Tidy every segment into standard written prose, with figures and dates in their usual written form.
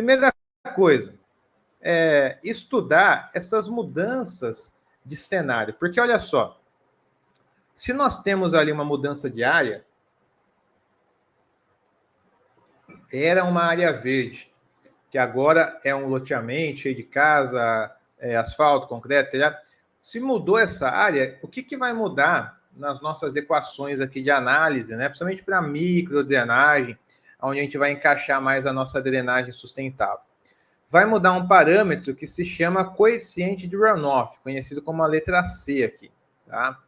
Primeira coisa, estudar essas mudanças de cenário. Porque, olha só, se nós temos ali uma mudança de área, era uma área verde, que agora é um loteamento cheio de casa, asfalto, concreto, telhado. Se mudou essa área, o que vai mudar nas nossas equações aqui de análise, né? Principalmente para microdrenagem, onde a gente vai encaixar mais a nossa drenagem sustentável. Vai mudar um parâmetro que se chama coeficiente de runoff, conhecido como a letra C aqui, tá?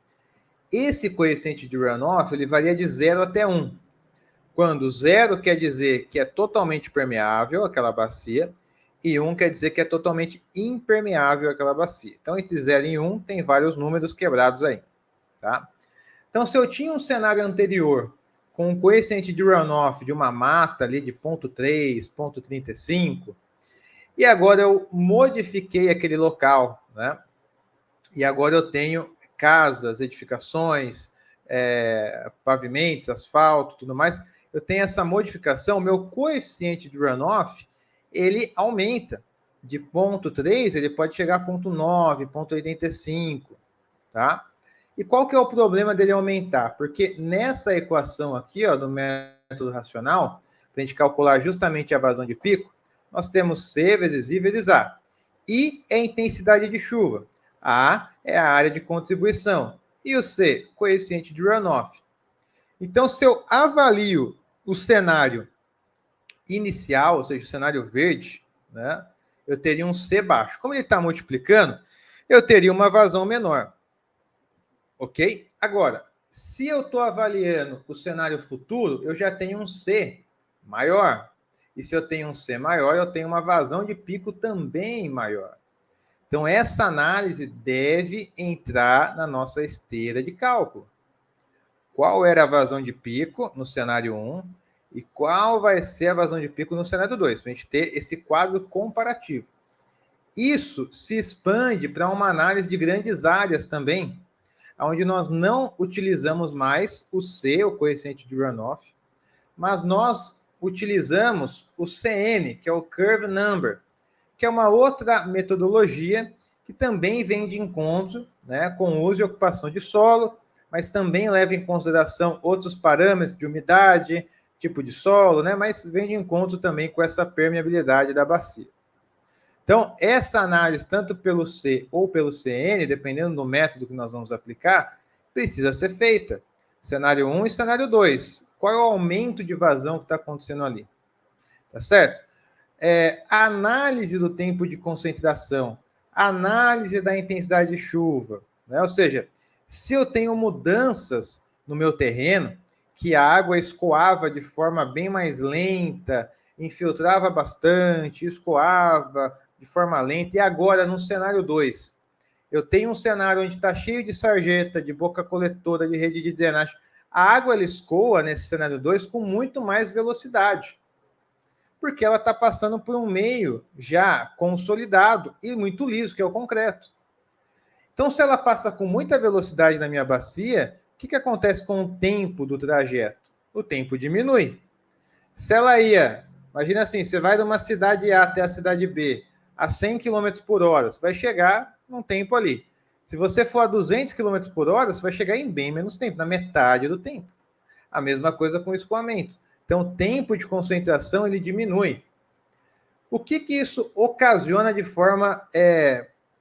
Esse coeficiente de runoff, ele varia de 0 até 1. Quando 0 quer dizer que é totalmente permeável aquela bacia, e 1 quer dizer que é totalmente impermeável aquela bacia. Então, entre 0 e 1 tem vários números quebrados aí, tá? Então, se eu tinha um cenário anterior com um coeficiente de runoff de uma mata ali de 0,3, 0,35, e agora eu modifiquei aquele local, né? E agora eu tenho casas, edificações, pavimentos, asfalto, tudo mais. Eu tenho essa modificação, meu coeficiente de runoff, ele aumenta. De 0,3, ele pode chegar a 0,9, 0,85, tá? E qual que é o problema dele aumentar? Porque nessa equação aqui, ó, do método racional, para a gente calcular justamente a vazão de pico, nós temos C vezes I vezes A. I é a intensidade de chuva. A é a área de contribuição. E o C, coeficiente de runoff. Então, se eu avalio o cenário inicial, ou seja, o cenário verde, né, eu teria um C baixo. Como ele está multiplicando, eu teria uma vazão menor. Ok? Agora, se eu estou avaliando o cenário futuro, eu já tenho um C maior. E se eu tenho um C maior, eu tenho uma vazão de pico também maior. Então, essa análise deve entrar na nossa esteira de cálculo. Qual era a vazão de pico no cenário 1 e qual vai ser a vazão de pico no cenário 2, para a gente ter esse quadro comparativo. Isso se expande para uma análise de grandes áreas também, onde nós não utilizamos mais o C, o coeficiente de runoff, mas nós utilizamos o CN, que é o Curve Number, que é uma outra metodologia que também vem de encontro, né, com uso e ocupação de solo, mas também leva em consideração outros parâmetros de umidade, tipo de solo, né, mas vem de encontro também com essa permeabilidade da bacia. Então, essa análise, tanto pelo C ou pelo CN, dependendo do método que nós vamos aplicar, precisa ser feita. Cenário 1 e cenário 2. Qual é o aumento de vazão que está acontecendo ali? Tá certo? A análise do tempo de concentração, análise da intensidade de chuva, né? Ou seja, se eu tenho mudanças no meu terreno, que a água escoava de forma bem mais lenta, infiltrava bastante, escoava de forma lenta, e agora no cenário 2, eu tenho um cenário onde está cheio de sarjeta, de boca coletora, de rede de drenagem. A água ela escoa nesse cenário 2 com muito mais velocidade, porque ela está passando por um meio já consolidado e muito liso, que é o concreto. Então, se ela passa com muita velocidade na minha bacia, o que acontece com o tempo do trajeto? O tempo diminui. Se ela ia, imagina assim, você vai de uma cidade A até a cidade B a 100 km por hora, você vai chegar num tempo ali. Se você for a 200 km por hora, você vai chegar em bem menos tempo, na metade do tempo. A mesma coisa com o escoamento. Então, o tempo de concentração ele diminui. O que isso ocasiona de forma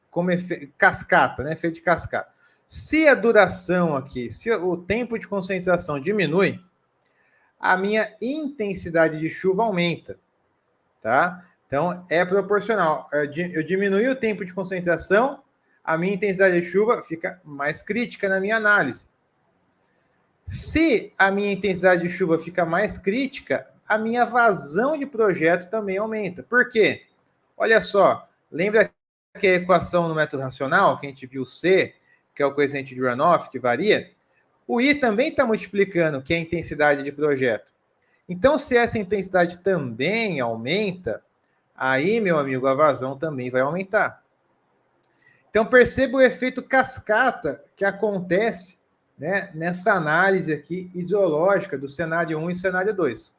como cascata, né? Efeito de cascata. Se a duração aqui, se o tempo de concentração diminui, a minha intensidade de chuva aumenta, tá? Então, é proporcional. Eu diminui o tempo de concentração, a minha intensidade de chuva fica mais crítica na minha análise. Se a minha intensidade de chuva fica mais crítica, a minha vazão de projeto também aumenta. Por quê? Olha só, lembra que a equação no método racional, que a gente viu C, que é o coeficiente de runoff, que varia, o I também está multiplicando, que é a intensidade de projeto. Então, se essa intensidade também aumenta, aí, meu amigo, a vazão também vai aumentar. Então, perceba o efeito cascata que acontece, né, nessa análise aqui ideológica do cenário 1 e cenário 2.